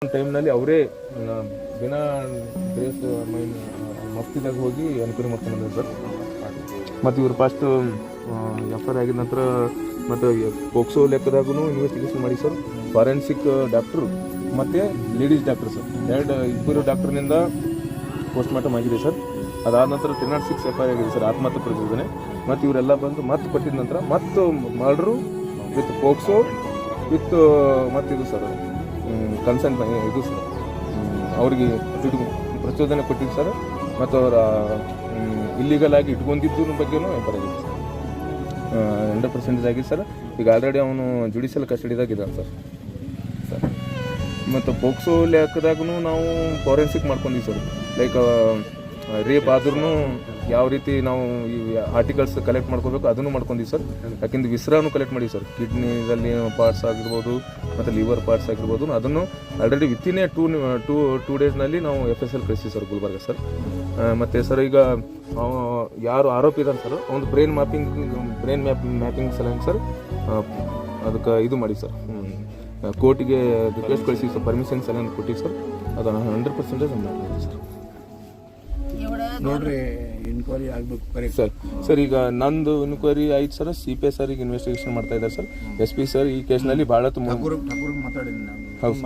ಟೈಮ್ನಲ್ಲಿ ಅವರೇ ಬಿನಾ ಡ್ರೆಸ್ ಮಫ್ತಿದಾಗ ಹೋಗಿ ಎನ್ಕ್ವೈರಿ ಮಾಡ್ಕೊಂಡು ಬಂದಿದ್ದಾರೆ ಸರ್. ಮತ್ತು ಇವರು ಫಸ್ಟು ಎಫ್.ಐ.ಆರ್ ಆಗಿದ ನಂತರ ಮತ್ತು ಪೋಕ್ಸೋ ಲೆಕ್ಕದಾಗೂ ಇನ್ವೆಸ್ಟಿಗೇಷನ್ ಮಾಡಿ ಸರ್. ಫಾರೆನ್ಸಿಕ್ ಡಾಕ್ಟ್ರು ಮತ್ತು ಲೇಡೀಸ್ ಡಾಕ್ಟರ್ ಸರ್, ಇಬ್ಬರು ಡಾಕ್ಟ್ರಿನಿಂದ ಪೋಸ್ಟ್ ಮಾರ್ಟಮ್ ಆಗಿದೆ ಸರ್. ಅದಾದ ನಂತರ 306 ಎಫ್.ಐ.ಆರ್ ಆಗಿದೆ ಸರ್, ಆತ್ಮಹತ್ಯೆ ಪ್ರತಿಭಟನೆ. ಮತ್ತು ಇವರೆಲ್ಲ ಬಂದು ಮತ್ತೆ ಕೊಟ್ಟಿದ ನಂತರ ಮತ್ತು ಮರ್ಡ್ರು ವಿತ್ ಪೋಕ್ಸೋ ವಿತ್ ಮತ್ತು ಇದು ಸರ್ ಕನ್ಸೆಂಟ್ ಇದು ಸರ್ ಅವ್ರಿಗೆ ಪ್ರಚೋದನೆ ಕೊಟ್ಟಿದ್ದು ಸರ್. ಮತ್ತು ಅವರ ಇಲ್ಲಿಗಲ್ ಆಗಿ ಇಟ್ಕೊಂಡಿದ್ದು ಬಗ್ಗೆನೂ ಬರೋದಿಲ್ಲ ಸರ್. 100% ಆಗಿದೆ ಸರ್. ಈಗ ಆಲ್ರೆಡಿ ಅವನು ಜುಡಿಷಿಯಲ್ ಕಸ್ಟಡಿದಾಗಿದ್ದಾನೆ ಸರ್. ಮತ್ತು ಪೋಕ್ಸೋ ಲೆಕ್ಕದಾಗೂ ನಾವು ಫಾರೆನ್ಸಿಕ್ ಮಾಡ್ಕೊಂಡಿದ್ದೀವಿ ಸರ್. ಲೈಕ್ ರೇಪ್ ಆದ್ರೂ ಯಾವ ರೀತಿ ನಾವು ಈ ಆರ್ಟಿಕಲ್ಸ್ ಕಲೆಕ್ಟ್ ಮಾಡ್ಕೋಬೇಕು ಅದನ್ನು ಮಾಡ್ಕೊಂಡಿದ್ದೀವಿ ಸರ್. ಯಾಕೆಂದ್ರೆ ವಿಸ್ರಾನು ಕಲೆಕ್ಟ್ ಮಾಡಿವಿ ಸರ್, ಕಿಡ್ನಿದಲ್ಲಿ ಪಾರ್ಟ್ಸ್ ಆಗಿರ್ಬೋದು ಮತ್ತು ಲಿವರ್ ಪಾರ್ಟ್ಸ್ ಆಗಿರ್ಬೋದು. ಅದನ್ನು ಆಲ್ರೆಡಿ ವಿತಿನ್ ಟೂ ಡೇಸ್ನಲ್ಲಿ ನಾವು FSL ಕಳಿಸ್ತೀವಿ ಸರ್ ಗುಲ್ಬರ್ಗ ಸರ್. ಮತ್ತು ಸರ್ ಈಗ ಯಾರು ಆರೋಪಿ ಇದ್ದಾನೆ ಸರ್, ಒಂದು ಬ್ರೈನ್ ಮ್ಯಾಪಿಂಗ್ ಸಲಂಗೆ ಸರ್ ಅದಕ್ಕೆ ಇದು ಮಾಡಿ ಸರ್, ಕೋರ್ಟಿಗೆ ರಿಕ್ವೆಸ್ಟ್ ಕಳಿಸಿ ಸರ್, ಪರ್ಮಿಷನ್ ಸಲಂಗೆ ಕೊಟ್ಟಿವಿ ಸರ್. ಅದನ್ನು 100% ಮಾಡ್ತೀವಿ ಸರ್. ನೋಡ್ರಿ ಇನ್ಕ್ವೈರಿ ಆಗ್ಬೇಕು ಕರೆಕ್ಟ್ ಸರ್. ಈಗ ನಂದು ಇನ್ಕ್ವೈರಿ ಆಯ್ತು ಸರ್. CPI ಸರ್ ಈಗ ಇನ್ವೆಸ್ಟಿಗೇಷನ್ ಮಾಡ್ತಾ ಇದ್ದಾರೆ ಸರ್. SP ಸರ್ ಈ ಕೇಸ್ನಲ್ಲಿ ಭಾಳ ತುಂಬ ಮಾತಾಡಿದ್ದೀನಿ. ಹೌದು.